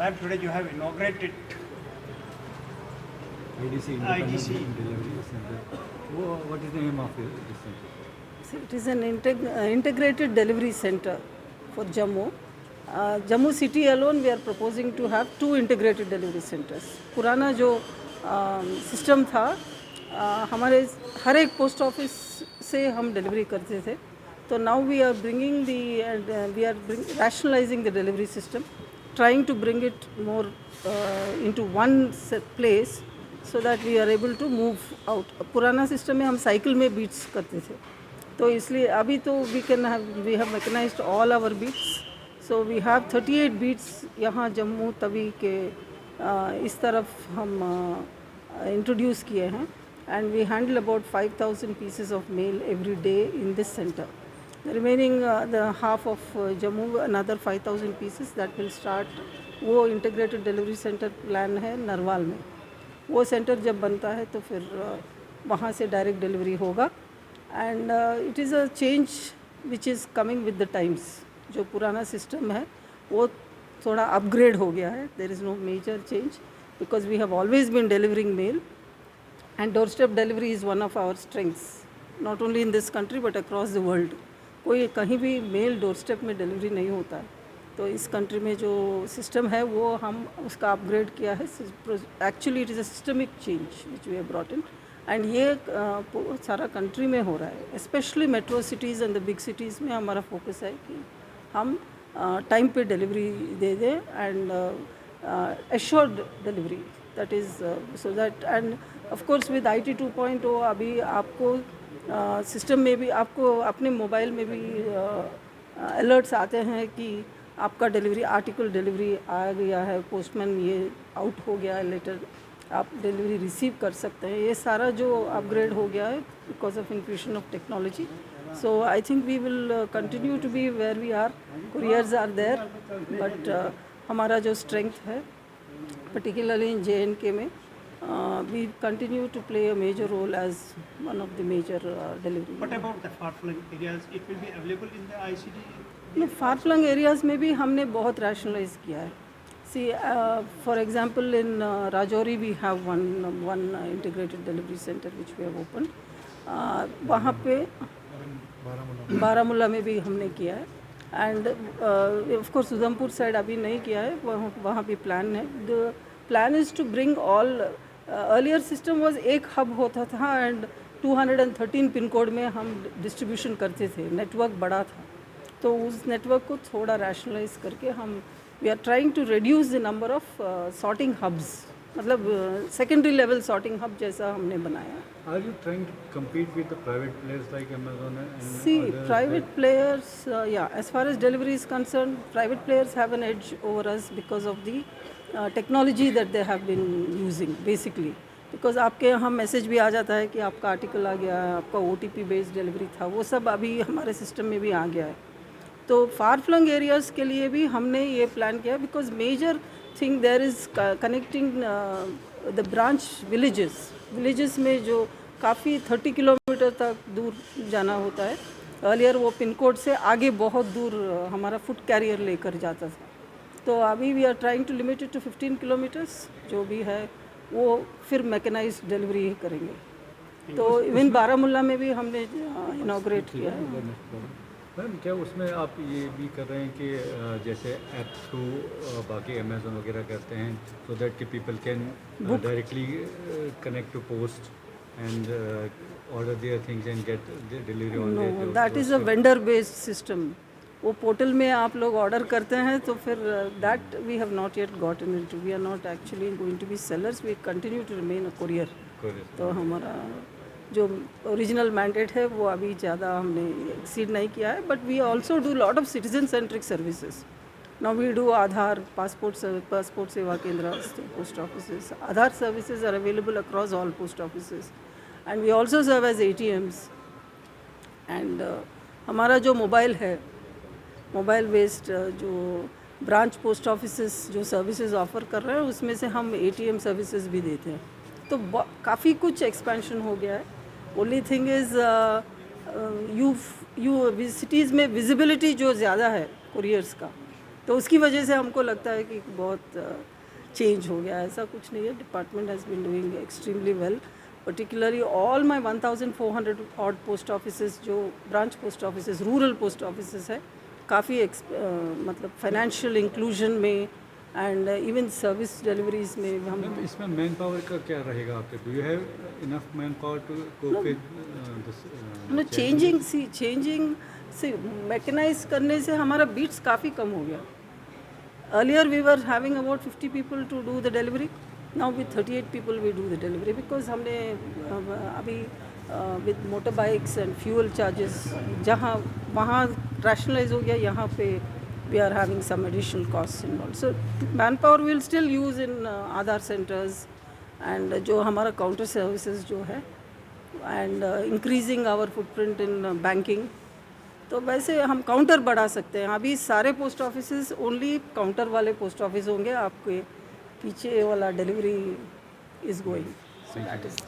Sahib, today you have inaugurated IDC Independent IDC. Delivery Center. What is the name of this center? See, it is an integrated delivery center for Jammu. Jammu city alone we are proposing to have 2 integrated delivery centers. पुराना जो system था हमारे हर एक post office से हम delivery करते थे, तो now we are bringing rationalizing the delivery system, trying to bring it more into one place so that we are able to move out. पुराना सिस्टम में हम साइकिल में बीट्स करते थे, तो इसलिए अभी तो we have mechanized all our beats. So we have 38 beats यहाँ जम्मू तवी के इस तरफ हम इंट्रोड्यूस किए हैं, and we handle about 5,000 pieces of mail every day in this center. The remaining the half of Jammu, another 5,000 pieces that will start. वो integrated delivery center plan है नरवाल में. वो सेंटर जब बनता है तो फिर वहाँ से डायरेक्ट डिलीवरी होगा, and it is a change which is coming with the times. जो पुराना सिस्टम है वो थोड़ा अपग्रेड हो गया है. There is no major change because we have always been delivering mail, and door step delivery is one of our strengths not only in this country but across the world. कोई कहीं भी mail door step में delivery नहीं होता है, तो इस country में जो सिस्टम है वो हम उसका अपग्रेड किया है. Actually it is a systemic change which we have brought in, and ये सारा कंट्री में हो रहा है. Specially metro cities and the big cities में हमारा फोकस है कि हम टाइम पे डिलीवरी दे दें, and assured delivery, that is so that. And of course with IT 2.0 अभी आपको सिस्टम में भी आपको अपने मोबाइल में भी अलर्ट्स आते हैं कि आपका डिलीवरी आर्टिकल डिलीवरी आ गया है, पोस्टमैन ये आउट हो गया है लेटर, आप डिलीवरी रिसीव कर सकते हैं. ये सारा जो अपग्रेड हो गया है because of infusion of technology. So I think we will continue to be where we are. Couriers are there, but हमारा जो स्ट्रेंथ है particularly in J&K में we continue to play a major role as one of the major delivery. what about the far-flung areas? It will be available in the ICD? No, far flung areas में भी हमने बहुत rationalize किया है. See, for example, in Rajouri we have one integrated delivery center which we have opened. वहाँ पे बारामूला में भी हमने किया है, and of course Udhampur side अभी नहीं किया है, वहाँ भी प्लान है. The plan is to bring all. Earlier system was एक हब होता था एंड 213 पिन कोड में हम डिस्ट्रीब्यूशन करते थे. नेटवर्क बड़ा था, तो उस नेटवर्क को थोड़ा रैशनलाइज करके हम we are trying to reduce the number of sorting hubs, मतलब सेकेंडरी लेवल सॉर्टिंग हब जैसा हमने बनाया. Are you trying to compete with the private players like Amazon and See, others private players, yeah, as far as delivery is concerned, private players have an edge over us because of the technology that they have been using basically. Because आपके यहाँ message भी आ जाता है कि आपका article आ गया है, आपका OTP बेस्ड डिलीवरी था, वो सब अभी हमारे सिस्टम में भी आ गया है. तो फार फ्लंग एरियाज़ के लिए भी हमने ये प्लान किया because major thing there is connecting the branch villages में जो काफ़ी 30 किलोमीटर तक दूर जाना होता है. अर्लियर वो पिन कोड से आगे बहुत दूर हमारा फुट कैरियर लेकर जाता था, तो अभी we are trying to limit it to 15 kilometres. जो भी है वो फिर मैकेनाइज्ड डिलीवरी ही करेंगे. तो इवन बारामूला में भी हमने इनाग्रेट किया है. मैम क्या उसमें आप ये भी कर रहे हैं कि जैसे ऐप थ्रू बाकी अमेजोन वगैरह करते हैं सो दैट कि people can directly connect to post and order their things and get delivery on there? No, that is a vendor based system. वो पोर्टल में आप लोग ऑर्डर करते हैं तो फिर that we have not yet gotten into. We are not actually going to be sellers, we continue to remain a courier. तो हमारा जो ओरिजिनल मैंडेट है वो अभी ज़्यादा हमने एक्सीड नहीं किया है, but we also do lot of citizen centric services. Now we do Aadhaar passport Seva Kendra, post offices. Aadhaar services are available across all post offices, and we also serve as ATMs. And हमारा जो मोबाइल है, mobile based जो branch post offices जो services offer कर रहे हैं उसमें से हम ATM सर्विसेज भी देते हैं. तो काफ़ी कुछ एक्सपेंशन हो गया है. ओनली थिंग इज़ सिटीज़ में विजिबिलिटी जो ज़्यादा है कुरियर्स का, तो उसकी वजह से हमको लगता है कि बहुत चेंज हो गया। ऐसा कुछ नहीं है, department has been doing extremely well, particularly all my 1400 odd post offices, जो branch post offices, rural post offices है, काफ़ी मतलब फाइनेंशियल इंक्लूजन में एंड इवन सर्विस डिलीवरीज में हम। मैम इसमें मैन पावर का क्या रहेगा आपके? Do you have enough man power to cope with this? Changing से मैकेनाइज करने से हमारा बीट्स काफ़ी कम हो गया। Earlier we were having about 50 people to do the delivery, now with 38 people we do the delivery, because हमने अभी with motor bikes and fuel charges जहाँ वहाँ रैशनलाइज हो गया, यहाँ पे we are having some additional costs involved. So manpower will still use in Aadhaar centers and जो हमारा counter services जो है and increasing our footprint in banking. तो वैसे हम काउंटर बढ़ा सकते हैं। अभी सारे पोस्ट ऑफिसेज ओनली काउंटर वाले पोस्ट ऑफिस होंगे, आपके पीछे वाला delivery is going. So that is